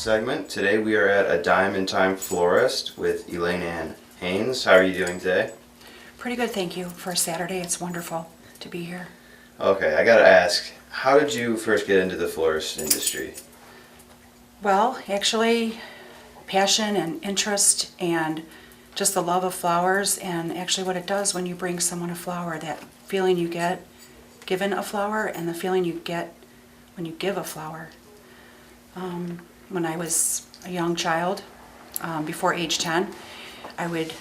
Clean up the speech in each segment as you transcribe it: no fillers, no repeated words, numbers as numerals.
segment. Today we are at a Dime in Time Florist with Elaine Ann Haynes. How are you doing today? Pretty good, thank you. For a Saturday, it's wonderful to be here. Okay, I gotta ask, how did you first get into the florist industry? Well, actually, passion and interest and just the love of flowers, and actually what it does when you bring someone a flower, that feeling you get given a flower and the feeling you get when you give a flower. When I was a young child, before age 10, I would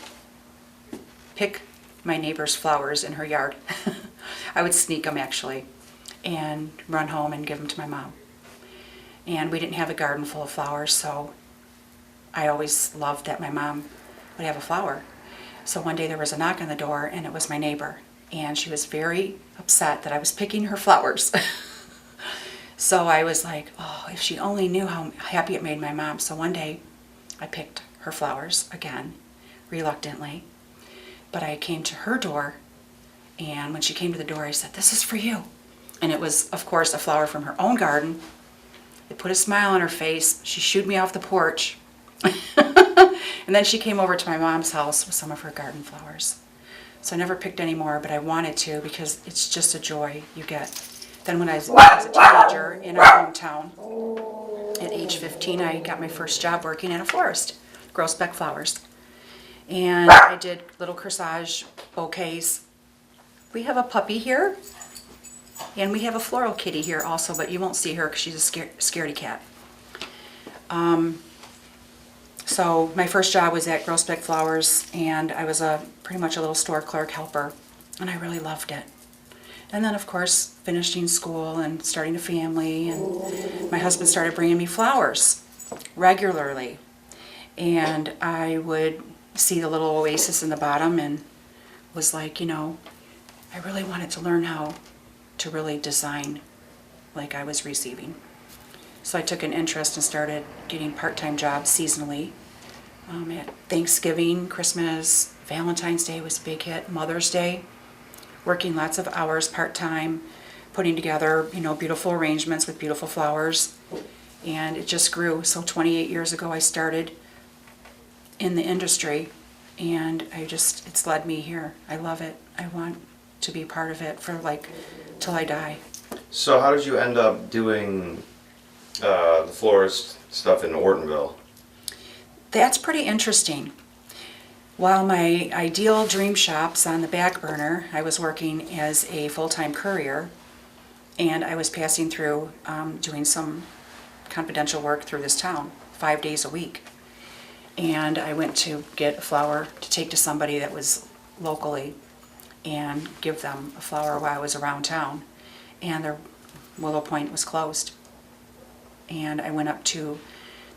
pick my neighbor's flowers in her yard. I would sneak them actually and run home and give them to my mom. And we didn't have a garden full of flowers, so I always loved that my mom would have a flower. So one day there was a knock on the door and it was my neighbor, and she was very upset that I was picking her flowers. So I was like, oh, if she only knew how happy it made my mom. So one day I picked her flowers again, reluctantly. But I came to her door, and when she came to the door, I said, "This is for you." And it was, of course, a flower from her own garden. It put a smile on her face. She shooed me off the porch. And then she came over to my mom's house with some of her garden flowers. So I never picked any more, but I wanted to because it's just a joy you get. Then when I was a teenager in our hometown, at age 15, I got my first job working at a florist, Grosbeck Flowers. And I did little corsage bouquets. We have a puppy here, and we have a floral kitty here also, but you won't see her because she's a scaredy cat. So my first job was at Grosbeck Flowers, and I was pretty much a little store clerk helper, and I really loved it. And then, of course, finishing school and starting a family, and my husband started bringing me flowers regularly. And I would see the little oasis in the bottom and was like, I really wanted to learn how to really design like I was receiving. So I took an interest and started getting part-time jobs seasonally. At Thanksgiving, Christmas, Valentine's Day was a big hit, Mother's Day. Working lots of hours part-time, putting together, beautiful arrangements with beautiful flowers. And it just grew. So 28 years ago I started in the industry, and it's led me here. I love it. I want to be part of it for till I die. So how did you end up doing the florist stuff in Ortonville? That's pretty interesting. While my ideal dream shop's on the back burner, I was working as a full-time courier, and I was passing through doing some confidential work through this town 5 days a week. And I went to get a flower to take to somebody that was locally and give them a flower while I was around town. And their Willow Point was closed. And I went up to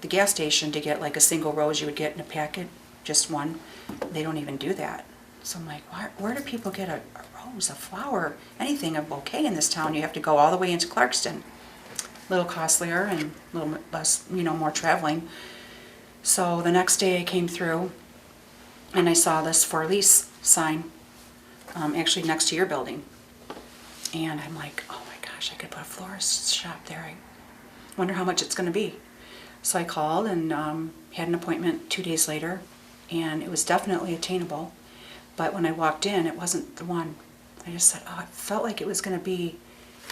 the gas station to get like a single rose you would get in a packet, just one. They don't even do that. So I'm like, where do people get a rose, a flower, anything, a bouquet in this town? You have to go all the way into Clarkston. A little costlier and a little less, more traveling. So the next day I came through and I saw this for lease sign, actually next to your building. And I'm like, oh my gosh, I could put a florist shop there. I wonder how much it's going to be. So I called and had an appointment 2 days later, and it was definitely attainable. But when I walked in, it wasn't the one. I just said, oh, it felt like it was going to be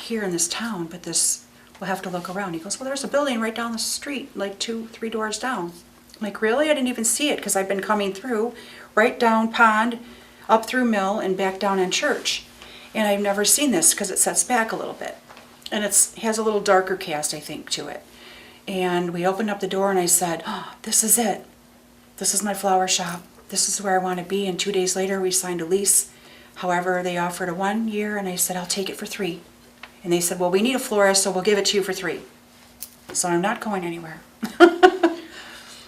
here in this town, but we'll have to look around. He goes, well, there's a building right down the street, like 2-3 doors down. I'm like, really? I didn't even see it because I've been coming through, right down Pond, up through Mill, and back down in Church. And I've never seen this because it sets back a little bit. And it has a little darker cast, I think, to it. And we opened up the door and I said, oh, this is it. This is my flower shop. This is where I want to be. And 2 days later we signed a lease. However, they offered a 1 year, and I said, I'll take it for 3. And they said, well, we need a florist, so we'll give it to you for 3. So I'm not going anywhere.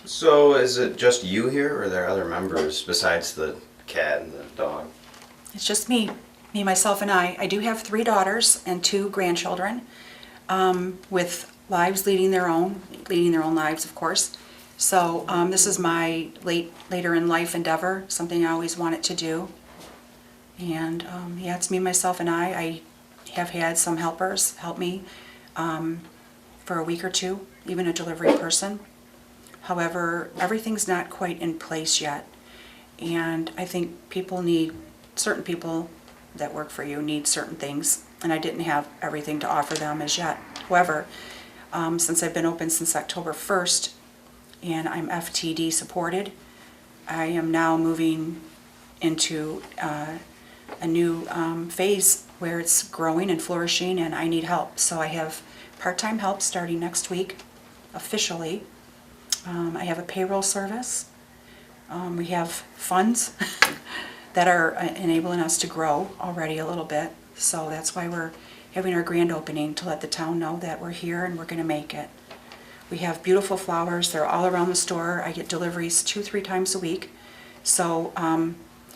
So is it just you here, or are there other members besides the cat and the dog? It's just me, myself, and I. I do have 3 daughters and 2 grandchildren, with lives leading their own lives, of course. So this is my later in life endeavor, something I always wanted to do. And yeah, it's me, myself, and I. I have had some helpers help me for a week or two, even a delivery person. However, everything's not quite in place yet. And I think certain people that work for you need certain things. And I didn't have everything to offer them as yet. However, since I've been open since October 1st and I'm FTD supported, I am now moving into a new phase where it's growing and flourishing and I need help. So I have part-time help starting next week officially. I have a payroll service. We have funds that are enabling us to grow already a little bit. So that's why we're having our grand opening, to let the town know that we're here and we're going to make it. We have beautiful flowers. They're all around the store. I get deliveries 2-3 times a week. So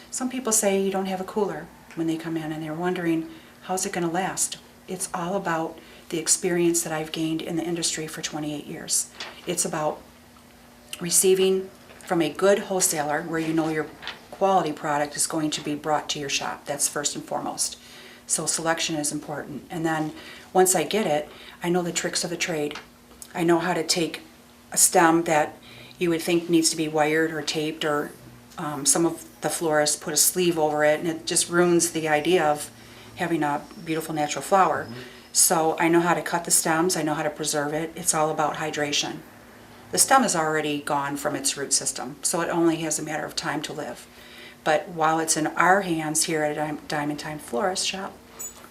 some people say you don't have a cooler when they come in, and they're wondering, how's it going to last? It's all about the experience that I've gained in the industry for 28 years. It's about receiving from a good wholesaler where you know your quality product is going to be brought to your shop. That's first and foremost. So selection is important. And then once I get it, I know the tricks of the trade. I know how to take a stem that you would think needs to be wired or taped, or some of the florists put a sleeve over it, and it just ruins the idea of having a beautiful natural flower. Mm-hmm. So I know how to cut the stems, I know how to preserve it. It's all about hydration. The stem is already gone from its root system, so it only has a matter of time to live. But while it's in our hands here at a Diamond Time Florist shop,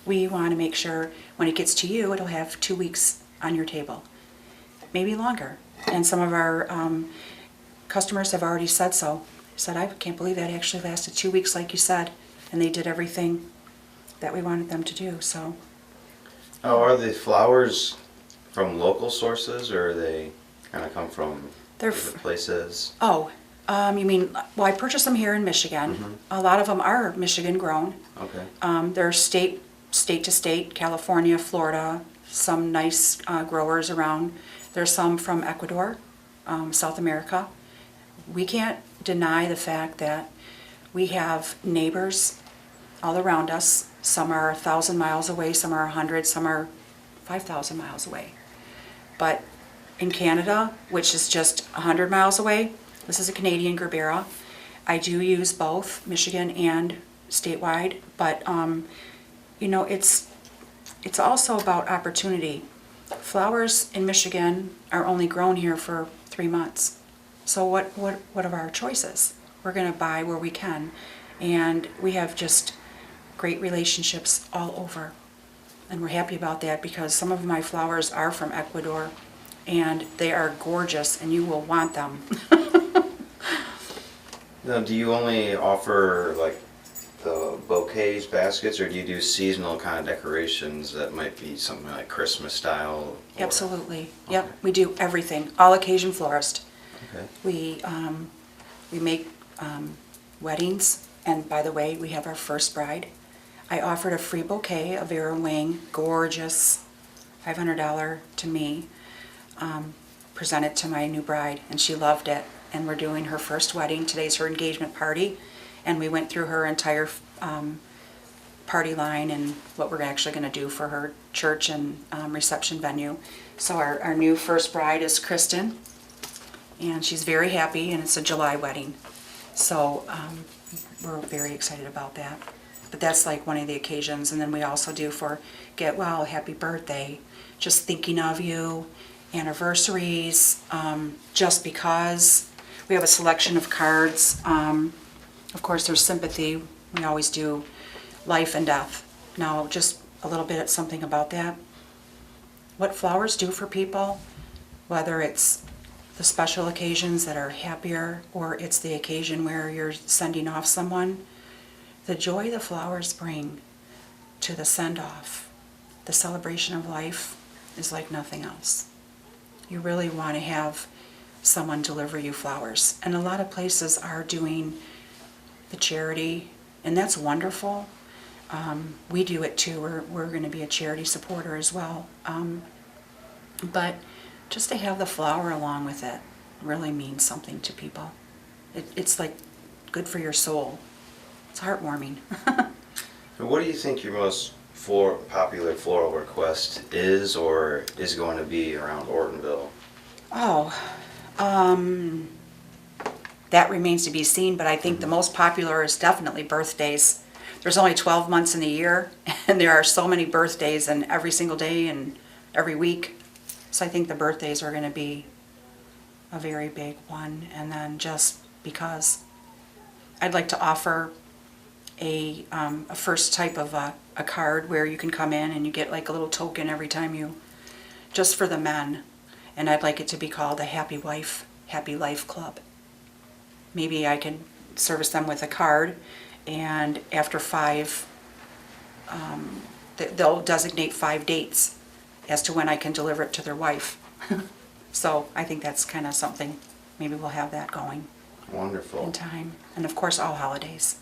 we want to make sure when it gets to you, it'll have 2 weeks on your table, maybe longer. And some of our customers have already said so. They said, I can't believe that actually lasted 2 weeks like you said, and they did everything that we wanted them to do. So. Oh, are the flowers from local sources, or are they kind of come from different places? Oh, you mean, well, I purchased them here in Michigan. Mm-hmm. A lot of them are Michigan grown. Okay. They're state to state, California, Florida, some nice growers around. There's some from Ecuador, South America. We can't deny the fact that we have neighbors all around us. Some are 1,000 miles away, some are 100, some are 5,000 miles away. But in Canada, which is just 100 miles away, this is a Canadian gerbera. I do use both Michigan and statewide, but you know, it's also about opportunity. Flowers in Michigan are only grown here for 3 months. So what are our choices? We're going to buy where we can, and we have just great relationships all over. And we're happy about that, because some of my flowers are from Ecuador and they are gorgeous and you will want them. Now, do you only offer like the bouquets, baskets, or do you do seasonal kind of decorations that might be something like Christmas style? Or... Absolutely. Okay. Yep, we do everything. All occasion florist. Okay. We make weddings, and by the way, we have our first bride. I offered a free bouquet of Vera Wing, gorgeous, $500 to me, presented to my new bride, and she loved it. And we're doing her first wedding. Today's her engagement party, and we went through her entire party line and what we're actually going to do for her church and reception venue. So our new first bride is Kristen, and she's very happy, and it's a July wedding. So we're very excited about that. But that's like one of the occasions. And then we also do for get well, happy birthday, just thinking of you, anniversaries, just because. We have a selection of cards. Of course, there's sympathy. We always do life and death. Now, just a little bit something about that. What flowers do for people, whether it's the special occasions that are happier, or it's the occasion where you're sending off someone, the joy the flowers bring to the send-off, the celebration of life, is like nothing else. You really want to have someone deliver you flowers. And a lot of places are doing the charity, and that's wonderful. We do it too. We're going to be a charity supporter as well. But just to have the flower along with it really means something to people. It's like good for your soul. It's heartwarming. What do you think your most popular floral request is, or is going to be around Ortonville? Oh, That remains to be seen, but I think the most popular is definitely birthdays. There's only 12 months in the year, and there are so many birthdays in every single day and every week. So I think the birthdays are going to be a very big one. And then just because I'd like to offer a first type of a card where you can come in and you get like a little token every time you, just for the men. And I'd like it to be called a Happy Wife, Happy Life Club. Maybe I can service them with a card, and after 5, they'll designate 5 dates as to when I can deliver it to their wife. So I think that's kind of something, maybe we'll have that going Wonderful. in time. And of course, all holidays.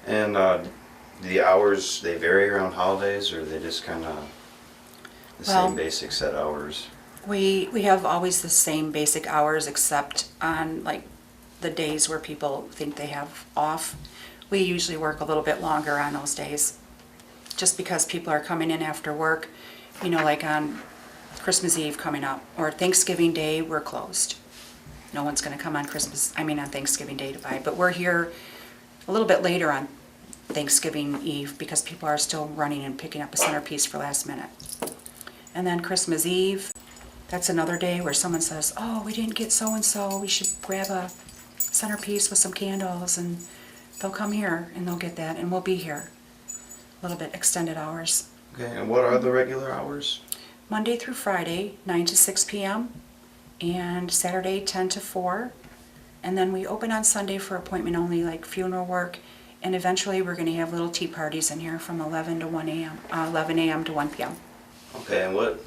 And the hours, they vary around holidays, or they just kind of the Well, same basic set hours? We have always the same basic hours, except on like the days where people think they have off. We usually work a little bit longer on those days, just because people are coming in after work, you know, like on Christmas Eve coming up, or Thanksgiving Day, we're closed. No one's gonna come on on Thanksgiving Day to buy, but we're here a little bit later on Thanksgiving Eve because people are still running and picking up a centerpiece for last minute. And then Christmas Eve, that's another day where someone says, oh, we didn't get so-and-so, we should grab a centerpiece with some candles, and they'll come here and they'll get that, and we'll be here. A little bit extended hours. Okay, and what are the regular hours? Monday through Friday, 9 to 6 p.m., and Saturday, 10 to 4. And then we open on Sunday for appointment only, like funeral work, and eventually we're going to have little tea parties in here from 11 to 1 a.m., 11 a.m. to 1 p.m. Okay, and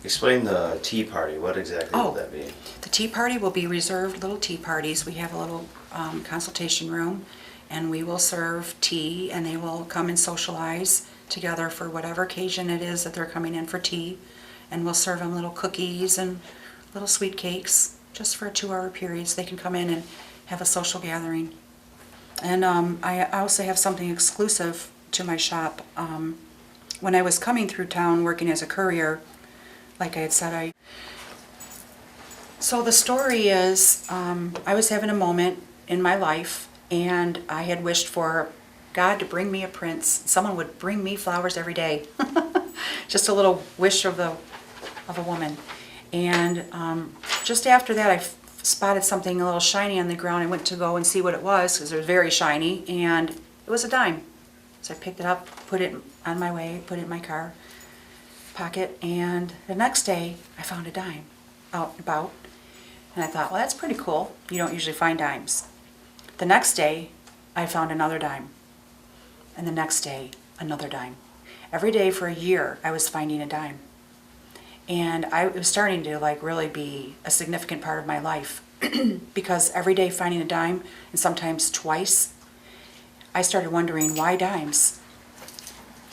explain the tea party. What exactly would that be? The tea party will be reserved little tea parties. We have a little consultation room, and we will serve tea, and they will come and socialize together for whatever occasion it is that they're coming in for tea. And we'll serve them little cookies and little sweet cakes just for a 2-hour period, so they can come in and have a social gathering. And I also have something exclusive to my shop. When I was coming through town working as a courier, like I had said, So the story is, I was having a moment in my life, and I had wished for God to bring me a prince. Someone would bring me flowers every day. Just a little wish of a woman. And just after that, I spotted something a little shiny on the ground. I went to go and see what it was, because it was very shiny, and it was a dime. So I picked it up, put it on my way, put it in my car pocket, and the next day I found a dime out and about. And I thought, well, that's pretty cool. You don't usually find dimes. The next day, I found another dime. And the next day, another dime. Every day for a year, I was finding a dime. And it was starting to like really be a significant part of my life because every day finding a dime, and sometimes twice, I started wondering, why dimes?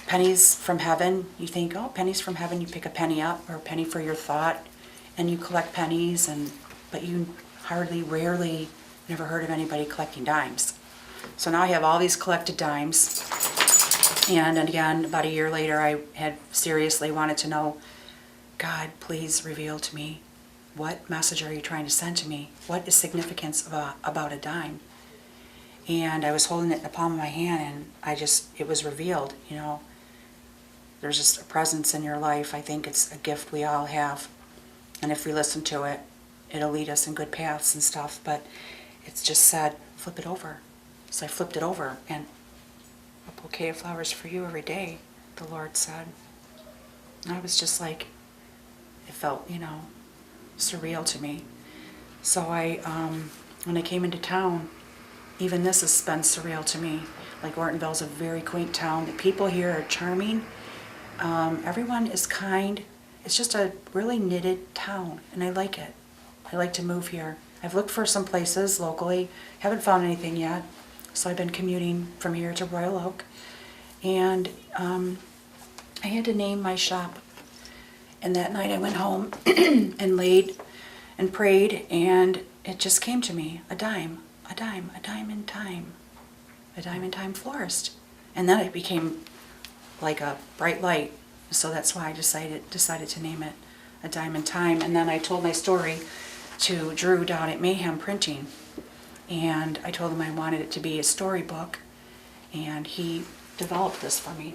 Pennies from heaven, you think, oh, pennies from heaven, you pick a penny up, or a penny for your thought, and you collect pennies, but you rarely, never heard of anybody collecting dimes. So now I have all these collected dimes, and again, about a year later, I had seriously wanted to know, God, please reveal to me, what message are you trying to send to me? What is significance about a dime? And I was holding it in the palm of my hand, and it was revealed, you know. There's just a presence in your life. I think it's a gift we all have. And if we listen to it, it'll lead us in good paths and stuff. But it's just said, flip it over. So I flipped it over, and a bouquet of flowers for you every day, the Lord said. And I was just like, it felt, you know, surreal to me. So when I came into town, even this has been surreal to me. Like, Ortonville's a very quaint town. The people here are charming. Everyone is kind. It's just a really knitted town, and I like it. I like to move here. I've looked for some places locally, haven't found anything yet, so I've been commuting from here to Royal Oak. And I had to name my shop. And that night I went home and laid and prayed, and it just came to me, a dime in time, a dime in time florist. And then it became like a bright light, so that's why I decided to name it a dime in time. And then I told my story to Drew down at Mayhem Printing, and I told him I wanted it to be a storybook, and he developed this for me.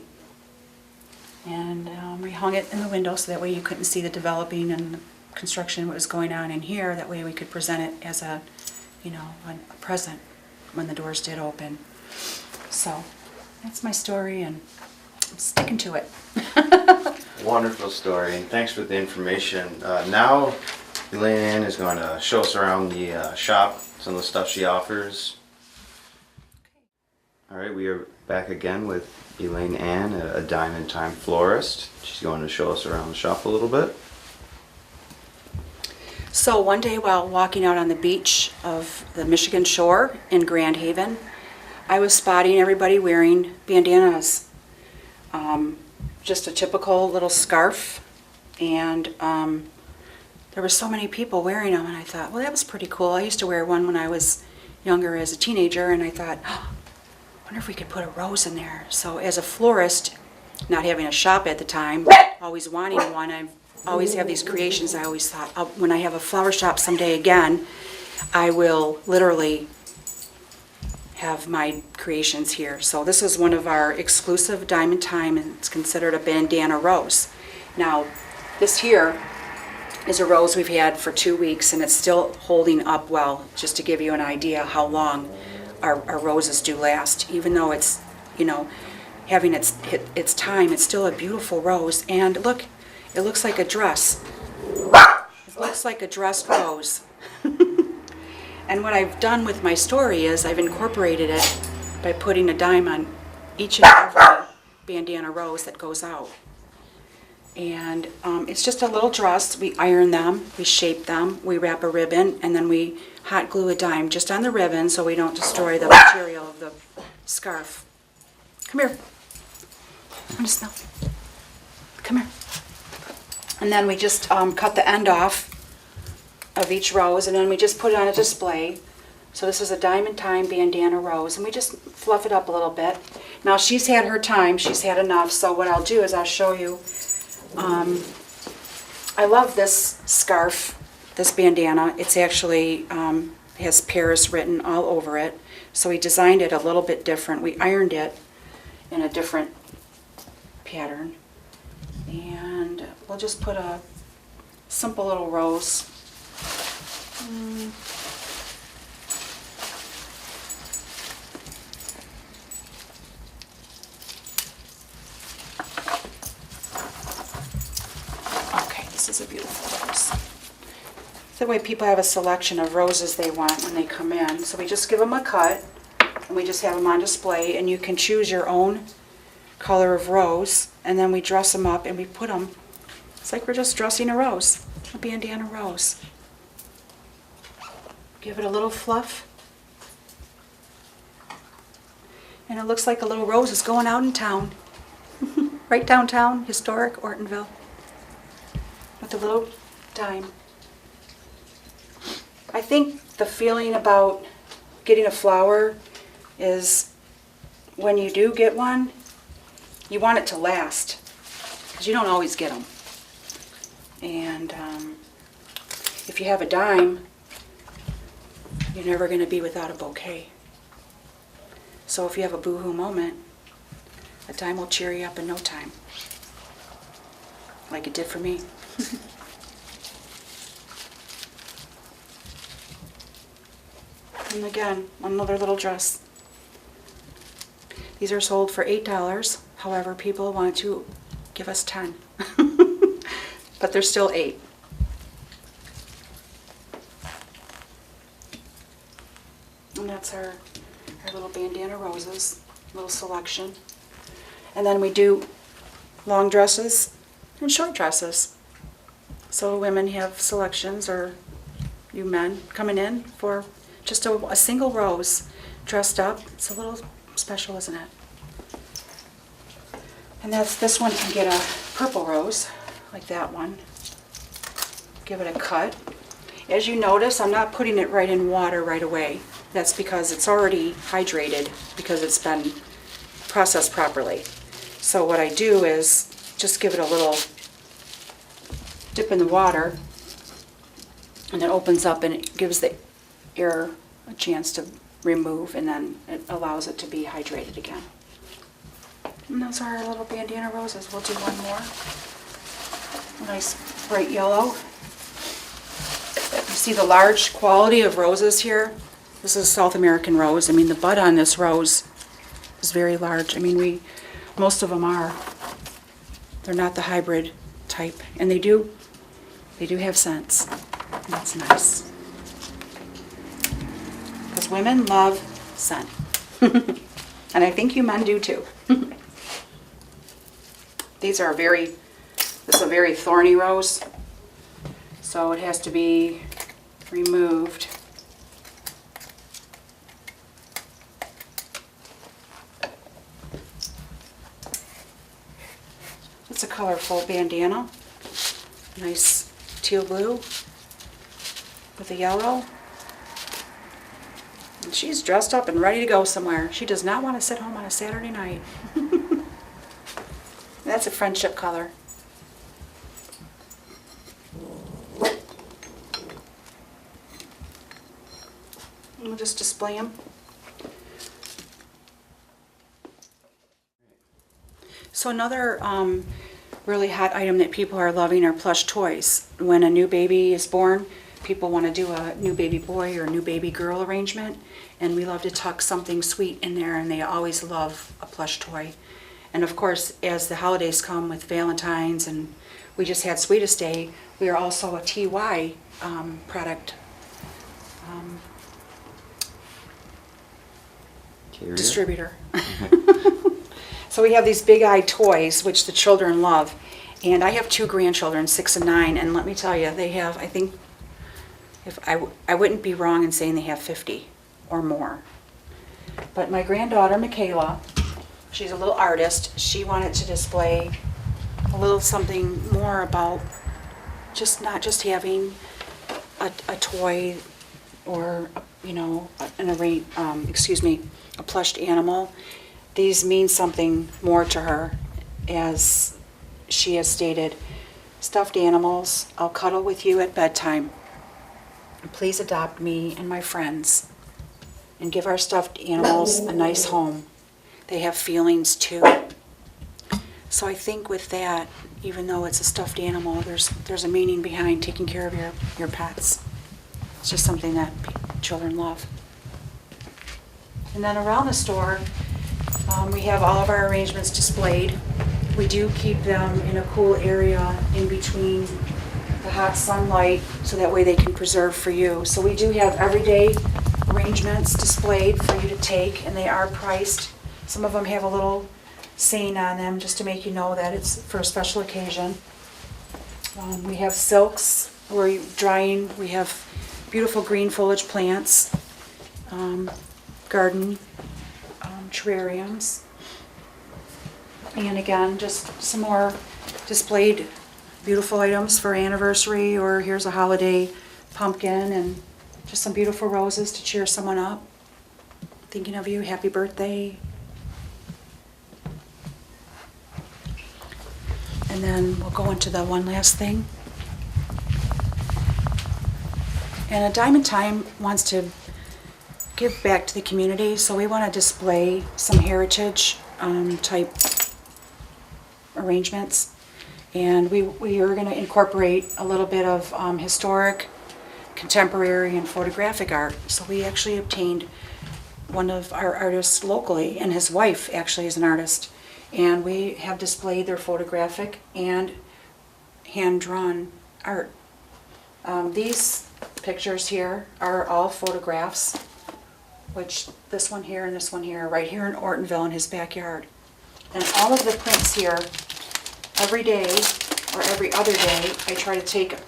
And we hung it in the window so that way you couldn't see the developing and the construction, what was going on in here. That way we could present it as a, you know, a present when the doors did open. So that's my story, and I'm sticking to it. Wonderful story, and thanks for the information. Now, Elaine Ann is going to show us around the shop, some of the stuff she offers. All right, we are back again with Elaine Ann, a Diamond Time florist. She's going to show us around the shop a little bit. So one day while walking out on the beach of the Michigan shore in Grand Haven, I was spotting everybody wearing bandanas. Just a typical little scarf, and there were so many people wearing them, and I thought, well, that was pretty cool. I used to wear one when I was younger as a teenager, and I thought, oh, I wonder if we could put a rose in there. So as a florist, not having a shop at the time, always wanting one, I always have these creations. I always thought, when I have a flower shop someday again, I will literally have my creations here. So this is one of our exclusive Diamond Time, and it's considered a bandana rose. Now, this here is a rose we've had for 2 weeks, and it's still holding up well, just to give you an idea how long our roses do last. Even though it's, you know, having its time, it's still a beautiful rose. And look, it looks like a dress. It looks like a dressed rose. And what I've done with my story is I've incorporated it by putting a dime on each and every bandana rose that goes out. And it's just a little dress. We iron them, we shape them, we wrap a ribbon, and then we hot glue a dime just on the ribbon so we don't destroy the material of the scarf. Come here. I want to smell. Come here. And then we just cut the end off of each rose, and then we just put it on a display. So this is a Diamond Time bandana rose, and we just fluff it up a little bit. Now she's had her time, she's had enough, so what I'll do is I'll show you. I love this scarf, this bandana. It's actually has Paris written all over it, so we designed it a little bit different. We ironed it in a different pattern, and we'll just put a simple little rose. Okay, this is a beautiful rose. That way people have a selection of roses they want when they come in. So we just give them a cut, and we just have them on display, and you can choose your own color of rose, and then we dress them up and we put them. It's like we're just dressing a rose, a bandana rose. Give it a little fluff. And it looks like a little rose is going out in town. Right downtown, historic Ortonville. With a little dime. I think the feeling about getting a flower is when you do get one, you want it to last. Because you don't always get them. And if you have a dime, you're never going to be without a bouquet. So if you have a boohoo moment, a dime will cheer you up in no time. Like it did for me. And again, another little dress. These are sold for $8. However, people want to give us 10. But they're still 8. And that's our little bandana roses, little selection. And then we do long dresses and short dresses. So women have selections, or you men coming in for just a single rose dressed up. It's a little special, isn't it? And this one can get a purple rose, like that one. Give it a cut. As you notice, I'm not putting it right in water right away. That's because it's already hydrated, because it's been processed properly. So what I do is just give it a little dip in the water, And it opens up and it gives the air a chance to remove, and then it allows it to be hydrated again. And those are our little bandana roses. We'll do one more. A nice bright yellow. You see the large quality of roses here? This is a South American rose. I mean, the bud on this rose is very large. I mean, most of them are. They're not the hybrid type, and they do have scents. That's nice. Because women love scent. And I think you men do too. This is a very thorny rose, so it has to be removed. It's a colorful bandana. Nice teal blue with a yellow. And she's dressed up and ready to go somewhere. She does not want to sit home on a Saturday night. That's a friendship color. We'll just display them. So another really hot item that people are loving are plush toys. When a new baby is born, people want to do a new baby boy or new baby girl arrangement, and we love to tuck something sweet in there, and they always love a plush toy. And of course, as the holidays come with Valentine's, and we just had Sweetest Day, we are also a TY product Carrier? distributor. So we have these big-eyed toys, which the children love. And I have 2 grandchildren, 6 and 9, and let me tell you, they have, I think, if I wouldn't be wrong in saying they have 50 or more. But my granddaughter, Michaela, she's a little artist. She wanted to display a little something more about not just having a toy or, you know, a plushed animal. These mean something more to her, as she has stated. Stuffed animals, I'll cuddle with you at bedtime. Please adopt me and my friends and give our stuffed animals a nice home. They have feelings too. So I think with that, even though it's a stuffed animal, there's a meaning behind taking care of your pets. It's just something that children love. And then around the store, we have all of our arrangements displayed. We do keep them in a cool area in between the hot sunlight, so that way they can preserve for you. So we do have everyday arrangements displayed for you to take, and they are priced. Some of them have a little saying on them just to make you know that it's for a special occasion. We have silks, we're drying. We have beautiful green foliage plants, garden terrariums, and again, just some more displayed beautiful items for anniversary, or here's a holiday pumpkin, and just some beautiful roses to cheer someone up. Thinking of you, happy birthday. And then we'll go into the one last thing. And a Diamond Time wants to give back to the community, so we want to display some heritage type arrangements, and we are going to incorporate a little bit of historic, contemporary, and photographic art. So we actually obtained one of our artists locally, and his wife actually is an artist, and we have displayed their photographic and hand-drawn art. These pictures here are all photographs, which this one here and this one here, right here in Ortonville in his backyard. And all of the prints here, every day or every other day, I try to take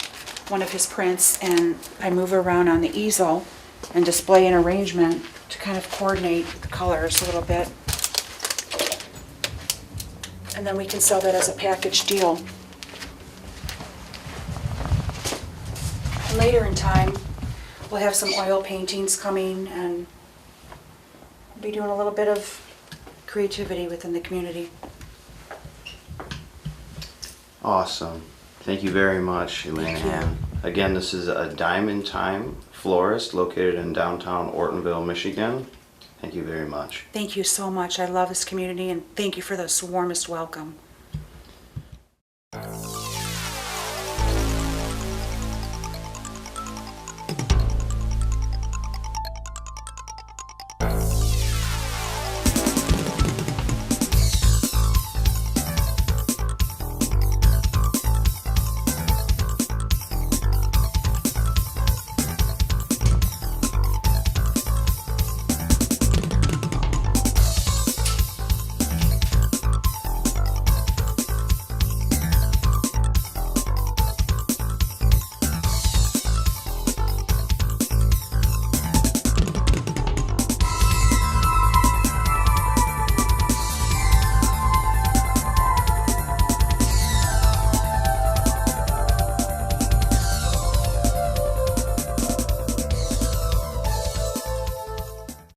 one of his prints and I move around on the easel and display an arrangement to kind of coordinate the colors a little bit. And then we can sell that as a package deal. And later in time, we'll have some oil paintings coming, and we'll be doing a little bit of creativity within the community. Awesome. Thank you very much, Elaine. Thank you. Again, this is a Diamond Time Florist located in downtown Ortonville, Michigan. Thank you very much. Thank you so much. I love this community, and thank you for this warmest welcome.